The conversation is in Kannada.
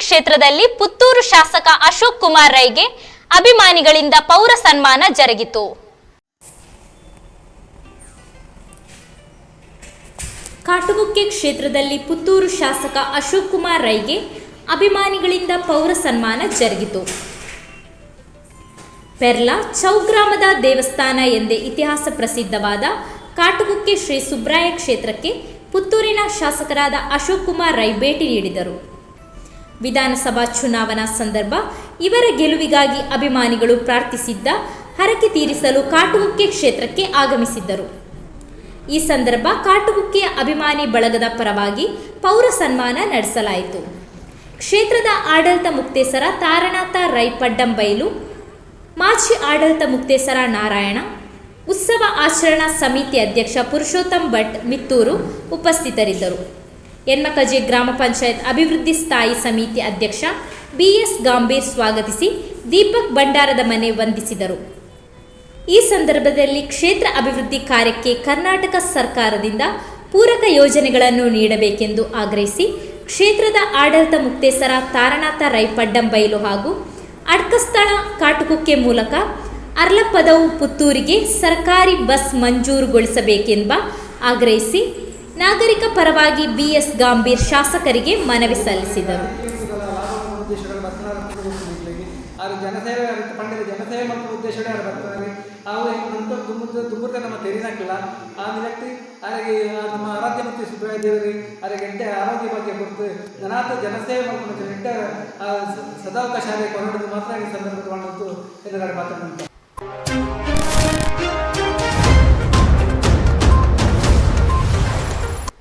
ಕ್ಷೇತ್ರದಲ್ಲಿ ಪುತ್ತೂರು ಶಾಸಕ ಅಶೋಕ್ ಕುಮಾರ್ ರೈಗೆ ಅಭಿಮಾನಿಗಳಿಂದ ಪೌರ ಸನ್ಮಾನ ಜರುಗಿತು. ಕಾಟುಗುಕ್ಕೆ ಕ್ಷೇತ್ರದಲ್ಲಿ ಪುತ್ತೂರು ಶಾಸಕ ಅಶೋಕ್ ಕುಮಾರ್ ರೈಗೆ ಅಭಿಮಾನಿಗಳಿಂದ ಪೌರ ಸನ್ಮಾನ ಜರುಗಿತು. ಪೆರ್ಲಾ ಚೌಗ್ರಾಮದ ದೇವಸ್ಥಾನ ಎಂದೇ ಇತಿಹಾಸ ಪ್ರಸಿದ್ಧವಾದ ಕಾಟುಗುಕ್ಕೆ ಶ್ರೀ ಸುಬ್ರಾಯ ಕ್ಷೇತ್ರಕ್ಕೆ ಪುತ್ತೂರಿನ ಶಾಸಕರಾದ ಅಶೋಕ್ ಕುಮಾರ್ ರೈ ಭೇಟಿ ನೀಡಿದರು. ವಿಧಾನಸಭಾ ಚುನಾವಣಾ ಸಂದರ್ಭ ಇವರ ಗೆಲುವಿಗಾಗಿ ಅಭಿಮಾನಿಗಳು ಪ್ರಾರ್ಥಿಸಿದ್ದ ಹರಕೆ ತೀರಿಸಲು ಕಾಟುಗುಕ್ಕೆ ಕ್ಷೇತ್ರಕ್ಕೆ ಆಗಮಿಸಿದ್ದರು. ಈ ಸಂದರ್ಭ ಕಾಟುಗುಕ್ಕೆಯ ಅಭಿಮಾನಿ ಬಳಗದ ಪರವಾಗಿ ಪೌರ ಸನ್ಮಾನ ನಡೆಸಲಾಯಿತು. ಕ್ಷೇತ್ರದ ಆಡಳಿತ ಮುಕ್ತೇಸರ ತಾರನಾಥ ರೈ ಪಡ್ಡಂಬೈಲು, ಮಾಜಿ ಆಡಳಿತ ಮುಕ್ತೇಸರ ನಾರಾಯಣ, ಉತ್ಸವ ಆಚರಣಾ ಸಮಿತಿ ಅಧ್ಯಕ್ಷ ಪುರುಷೋತ್ತಮ್ ಭಟ್ ಮಿತ್ತೂರು ಉಪಸ್ಥಿತರಿದ್ದರು. ಯನ್ಮಕಜೆ ಗ್ರಾಮ ಪಂಚಾಯತ್ ಅಭಿವೃದ್ಧಿ ಸ್ಥಾಯಿ ಸಮಿತಿ ಅಧ್ಯಕ್ಷ BS ಗಾಂಭೀರ್ ಸ್ವಾಗತಿಸಿ ದೀಪಕ್ ಭಂಡಾರದ ಮನೆ ವಂದಿಸಿದರು. ಈ ಸಂದರ್ಭದಲ್ಲಿ ಕ್ಷೇತ್ರ ಅಭಿವೃದ್ಧಿ ಕಾರ್ಯಕ್ಕೆ ಕರ್ನಾಟಕ ಸರ್ಕಾರದಿಂದ ಪೂರಕ ಯೋಜನೆಗಳನ್ನು ನೀಡಬೇಕೆಂದು ಆಗ್ರಹಿಸಿ ಕ್ಷೇತ್ರದ ಆಡಳಿತ ಮುಕ್ತೇಸರ ತಾರನಾಥ ರೈ ಪಡ್ಡಂಬೈಲು ಹಾಗೂ ಅಡ್ಕಸ್ಥಳ ಕಾಟುಗುಕ್ಕೆ ಮೂಲಕ ಅರ್ಲಪದವು ಪುತ್ತೂರಿಗೆ ಸರ್ಕಾರಿ ಬಸ್ ಮಂಜೂರುಗೊಳಿಸಬೇಕೆಂಬ ಆಗ್ರಹಿಸಿ ನಾಗರಿಕ ಪರವಾಗಿ BS ಗಾಂಭೀರ್ ಶಾಸಕರಿಗೆ ಮನವಿ ಸಲ್ಲಿಸಿದರು. ಜನಸೇವೆ ಪಂಡಿತ ಜನಸೇವೆ ಮತ್ತು ಉದ್ದೇಶಗಳೇ ಬರ್ತಾರೆ. ದುಮ್ಮುತ್ತೆ ನಮ್ಮ ತೆರಿನಕ್ಕಿಲ್ಲ ಆ ನಿಲಕ್ತಿ ಅವರಿಗೆ ನಮ್ಮ ಆರಾಧ್ಯ ಮತ್ತು ಸುಬ್ರಾಯ ದೇವರಿಗೆ ಅವರಿಗೆ ಎಡ್ಡೆ ಆರೋಗ್ಯ ಬಗ್ಗೆ ಕೊಟ್ಟು ಜನಾತ ಜನಸೇವೆ ಮತ್ತು ಎಡ್ಡೆ ಸದಾವಕಾಶ ಕೊಂಡದ್ದು ಮಾತ್ರ ಈ ಸಂದರ್ಭದಲ್ಲಿ ಎಲ್ಲರೂ ಮಾತಾಡುವಂಥ